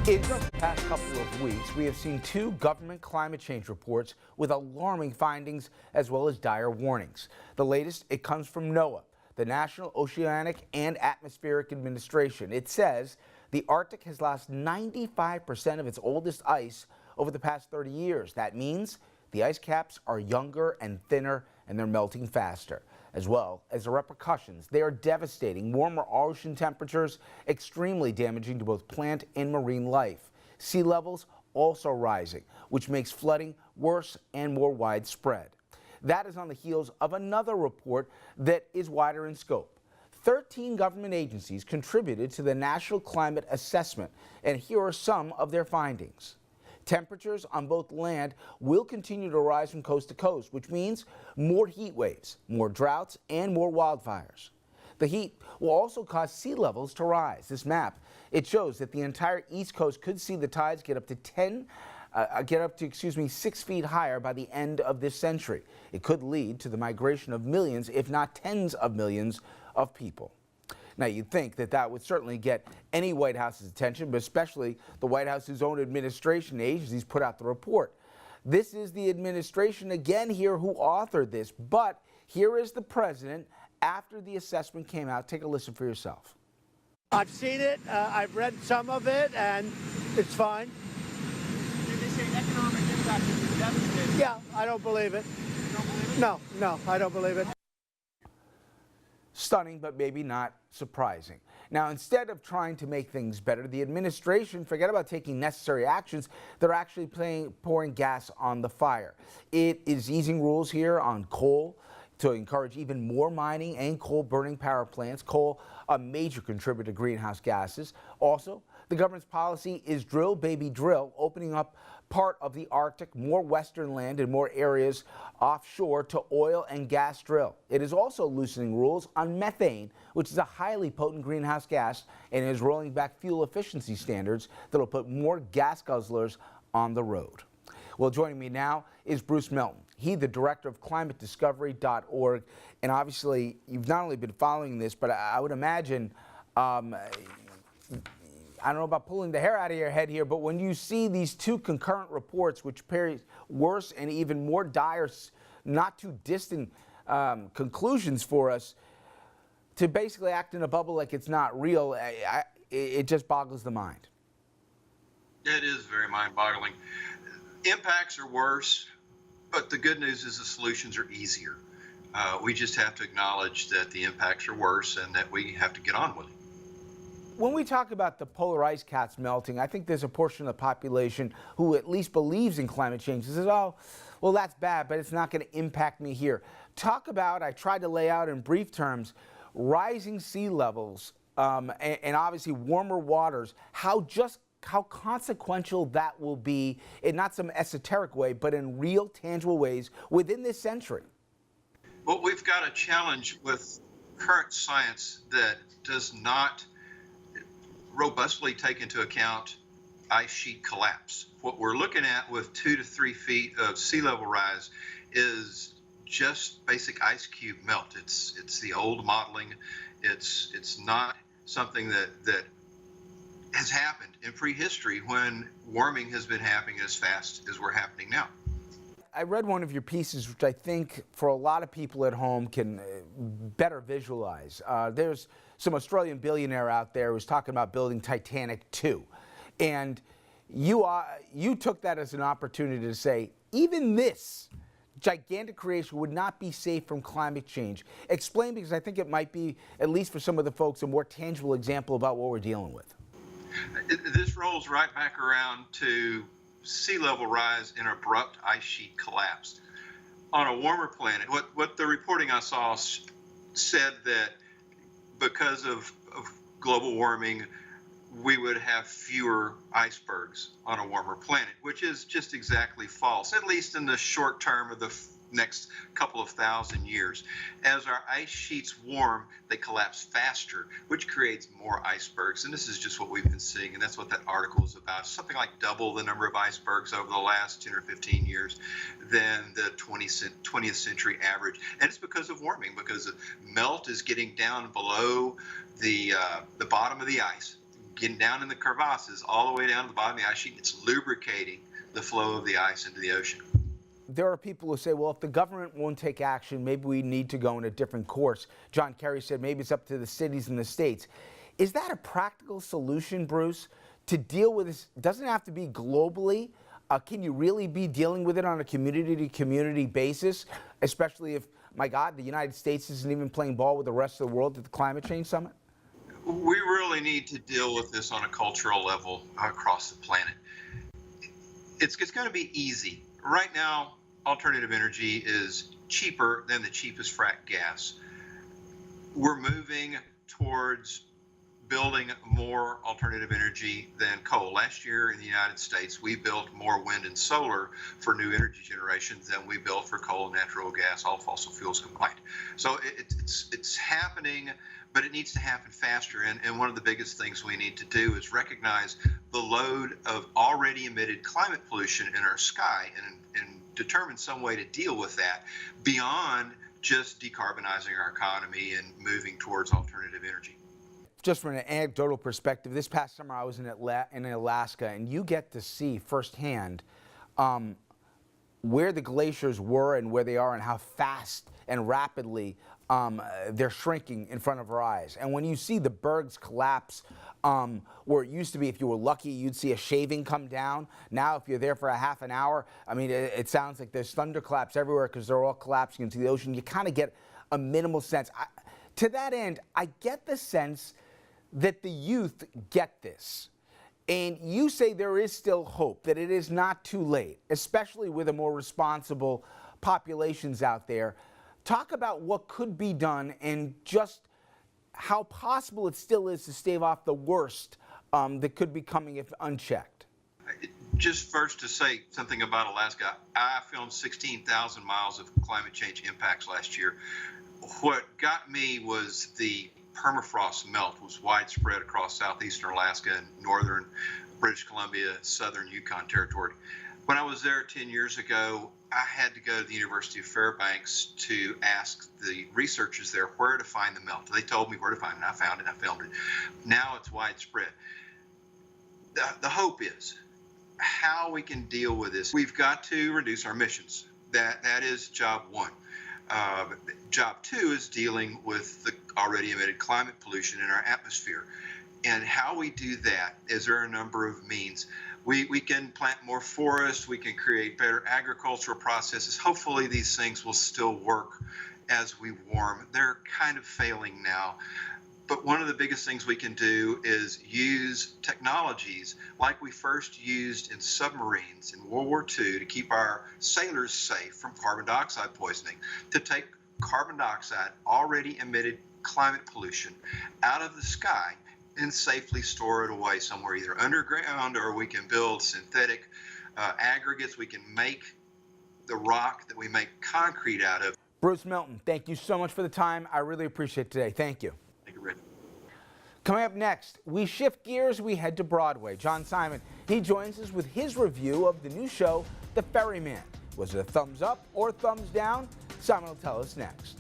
In just the past couple of weeks, we have seen two government climate change reports with alarming findings as well as dire warnings. The latest, it comes from NOAA, the National Oceanic and Atmospheric Administration. It says the Arctic has lost 95% of its oldest ice over the past 30 years. That means the ice caps are younger and thinner, and they're melting faster. As well as the repercussions, they are devastating. Warmer ocean temperatures, extremely damaging to both plant and marine life. Sea levels also rising, which makes flooding worse and more widespread. That is on the heels of another report that is wider in scope. 13 government agencies contributed to the National Climate Assessment, and here are some of their findings. Temperatures on both land will continue to rise from coast to coast, which means more heat waves, more droughts, and more wildfires. The heat will also cause sea levels to rise. This map, it shows that the entire East Coast could see the tides get up to 6 feet higher by the end of this century. It could lead to the migration of millions, if not tens of millions, of people. Now, you'd think that that would certainly get any White House's attention, but especially the White House's own administration agencies put out the report. This is the administration again here who authored this, but here is the president after the assessment came out. Take a listen for yourself. I've seen it, I've read some of it, and it's fine. Did they say economic impact is devastating? Yeah, I don't believe it. You don't believe it? No, I don't believe it. Stunning, but maybe not surprising. Now, instead of trying to make things better, the administration, forget about taking necessary actions, they're actually pouring gas on the fire. It is easing rules here on coal to encourage even more mining and coal-burning power plants. Coal, a major contributor to greenhouse gases. Also, the government's policy is drill, baby, drill, opening up part of the Arctic, more western land and more areas offshore to oil and gas drill. It is also loosening rules on methane, which is a highly potent greenhouse gas, and is rolling back fuel efficiency standards that will put more gas guzzlers on the road. Well, joining me now is Bruce Melton. He's the director of climatediscovery.org, and obviously you've not only been following this, but I would imagine I don't know about pulling the hair out of your head here, but when you see these two concurrent reports, which carry worse and even more dire, not too distant conclusions for us, to basically act in a bubble like it's not real, it just boggles the mind. It is very mind-boggling. Impacts are worse, but the good news is the solutions are easier. We just have to acknowledge that the impacts are worse and that we have to get on with it. When we talk about the polar ice caps melting, I think there's a portion of the population who at least believes in climate change and says, oh, well, that's bad, but it's not going to impact me here. Talk about, I tried to lay out in brief terms, rising sea levels and obviously warmer waters, how consequential that will be in not some esoteric way, but in real, tangible ways within this century. Well, we've got a challenge with current science that does not robustly take into account ice sheet collapse. What we're looking at with 2 to 3 feet of sea level rise is just basic ice cube melt. It's the old modeling. It's not something that has happened in prehistory when warming has been happening as fast as we're happening now. I read one of your pieces, which I think for a lot of people at home can better visualize. There's some Australian billionaire out there who's talking about building Titanic 2. And you took that as an opportunity to say, even this gigantic creation would not be safe from climate change. Explain, because I think it might be, at least for some of the folks, a more tangible example about what we're dealing with. This rolls right back around to sea level rise and abrupt ice sheet collapse. On a warmer planet, what the reporting I saw said that because of global warming, we would have fewer icebergs on a warmer planet, which is just exactly false, at least in the short term of the next couple of thousand years. As our ice sheets warm, they collapse faster, which creates more icebergs. And this is just what we've been seeing, and that's what that article is about. Something like double the number of icebergs over the last 10 or 15 years than the 20th century average. And it's because of warming, because melt is getting down below the bottom of the ice, getting down in the crevasses all the way down to the bottom of the ice sheet. It's lubricating the flow of the ice into the ocean. There are people who say, well, if the government won't take action, maybe we need to go in a different course. John Kerry said maybe it's up to the cities and the states. Is that a practical solution, Bruce, to deal with this? Doesn't have to be globally. Can you really be dealing with it on a community-to-community basis, especially if, my God, the United States isn't even playing ball with the rest of the world at the Climate Change Summit? We really need to deal with this on a cultural level across the planet. It's going to be easy. Right now, alternative energy is cheaper than the cheapest frack gas. We're moving towards building more alternative energy than coal. Last year in the United States, we built more wind and solar for new energy generations than we built for coal and natural gas, all fossil fuels combined. So it's happening, but it needs to happen faster. And one of the biggest things we need to do is recognize the load of already emitted climate pollution in our sky and determine some way to deal with that beyond just decarbonizing our economy and moving towards alternative energy. Just from an anecdotal perspective, this past summer I was in Alaska, and you get to see firsthand where the glaciers were and where they are and how fast and rapidly they're shrinking in front of our eyes. And when you see the bergs collapse, where it used to be if you were lucky you'd see a shaving come down, now if you're there for a half an hour, I mean, it sounds like there's thunderclaps everywhere because they're all collapsing into the ocean. You kind of get a minimal sense. To that end, I get the sense that the youth get this. And you say there is still hope, that it is not too late, especially with a more responsible populations out there. Talk about what could be done and just how possible it still is to stave off the worst that could be coming if unchecked. Just first to say something about Alaska, I filmed 16,000 miles of climate change impacts last year. What got me was the permafrost melt was widespread across southeastern Alaska and northern British Columbia, southern Yukon Territory. When I was there 10 years ago, I had to go to the University of Fairbanks to ask the researchers there where to find the melt. They told me where to find it, and I found it, and I filmed it. Now it's widespread. The hope is how we can deal with this. We've got to reduce our emissions. That is job one. Job two is dealing with the already emitted climate pollution in our atmosphere. And how we do that is there are a number of means. We can plant more forests, we can create better agricultural processes. Hopefully these things will still work as we warm. They're kind of failing now. But one of the biggest things we can do is use technologies like we first used in submarines in World War II to keep our sailors safe from carbon dioxide poisoning, to take carbon dioxide, already emitted climate pollution, out of the sky and safely store it away somewhere, either underground or we can build synthetic aggregates. We can make the rock that we make concrete out of. Bruce Milton, thank you so much for the time. I really appreciate it today. Thank you. Coming up next, we shift gears, we head to Broadway. John Simon, he joins us with his review of the new show, The Ferryman. Was it a thumbs up or thumbs down? Simon will tell us next.